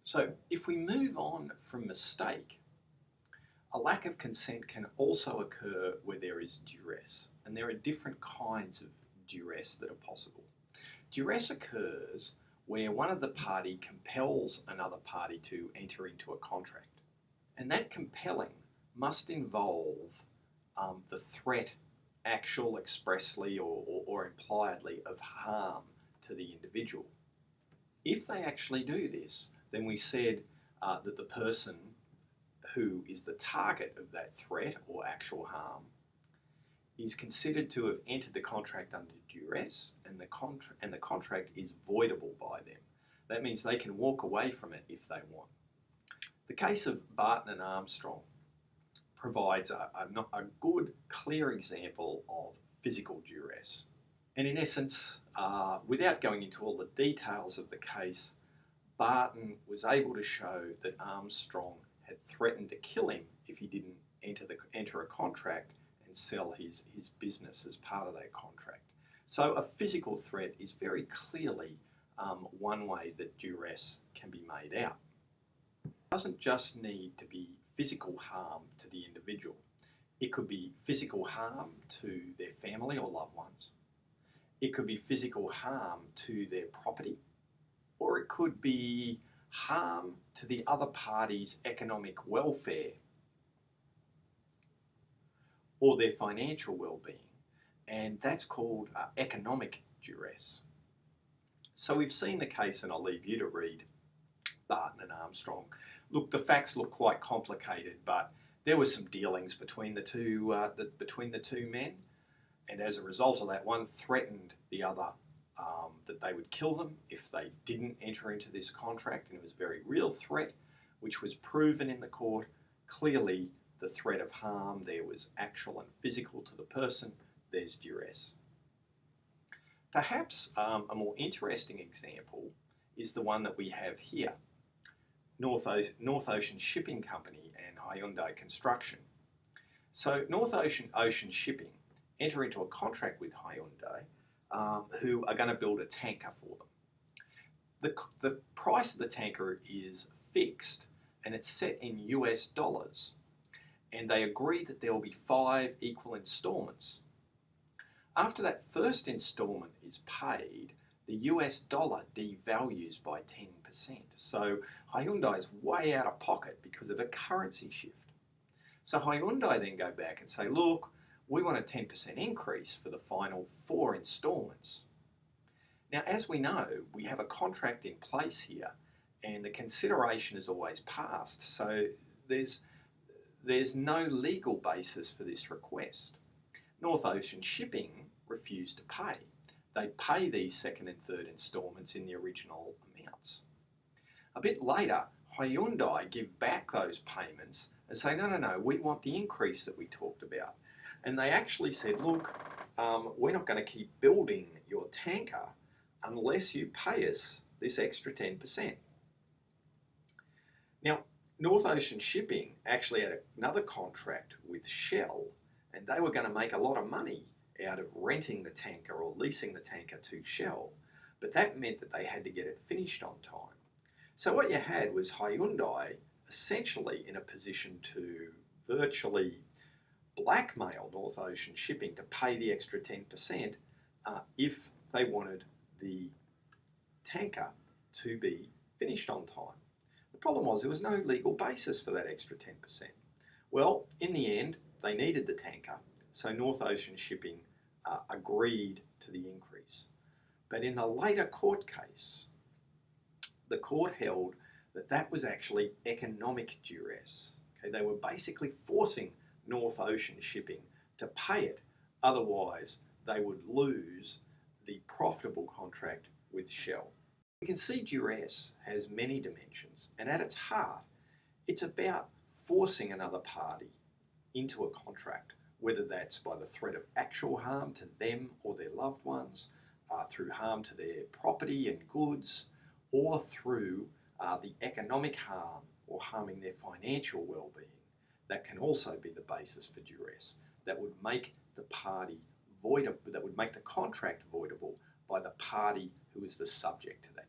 So if we move on from mistake, a lack of consent can also occur where there is duress, and there are different kinds of duress that are possible. Duress occurs where one of the party compels another party to enter into a contract, and that compelling must involve the threat, actual, expressly or impliedly, of harm to the individual. If they actually do this, then we said that the person who is the target of that threat or actual harm is considered to have entered the contract under duress, and the contract is voidable by them. That means they can walk away from it if they want. The case of Barton and Armstrong provides a good, clear example of physical duress. And in essence, without going into all the details of the case, Barton was able to show that Armstrong had threatened to kill him if he didn't enter a contract and sell his business as part of that contract. So a physical threat is very clearly one way that duress can be made out. It doesn't just need to be physical harm to the individual. It could be physical harm to their family or loved ones. It could be physical harm to their property, or it could be harm to the other party's economic welfare or their financial well-being, and that's called economic duress. So we've seen the case, and I'll leave you to read Barton and Armstrong. Look, the facts look quite complicated, but there were some dealings between the two men, and as a result of that, one threatened the other that they would kill them if they didn't enter into this contract, and it was a very real threat, which was proven in the court. Clearly, the threat of harm there was actual and physical to the person. There's duress. Perhaps a more interesting example is the one that we have here. North Ocean Shipping Company and Hyundai Construction. So North Ocean Shipping enter into a contract with Hyundai, who are going to build a tanker for them. The price of the tanker is fixed, and it's set in US dollars, and they agree that there will be 5 equal installments. After that first installment is paid, the US dollar devalues by 10%. So Hyundai is way out of pocket because of a currency shift. So Hyundai then go back and say, look, we want a 10% increase for the final 4 installments. Now, as we know, we have a contract in place here, and the consideration is always passed, so there's no legal basis for this request. North Ocean Shipping refused to pay. They pay these second and third installments in the original amounts. A bit later, Hyundai give back those payments and say, no, we want the increase that we talked about. And they actually said, look, we're not going to keep building your tanker unless you pay us this extra 10%. Now, North Ocean Shipping actually had another contract with Shell, and they were going to make a lot of money out of renting the tanker or leasing the tanker to Shell, but that meant that they had to get it finished on time. So what you had was Hyundai essentially in a position to virtually blackmail North Ocean Shipping to pay the extra 10% if they wanted the tanker to be finished on time. The problem was there was no legal basis for that extra 10%. Well, in the end, they needed the tanker, so North Ocean Shipping agreed to the increase. But in the later court case, the court held that that was actually economic duress. Okay, they were basically forcing North Ocean Shipping to pay it, otherwise they would lose the profitable contract with Shell. We can see duress has many dimensions, and at its heart, it's about forcing another party into a contract, whether that's by the threat of actual harm to them or their loved ones, through harm to their property and goods, or through the economic harm or harming their financial well-being. That can also be the basis for duress. That would make the party voidable, that would make the contract voidable by the party who is the subject to that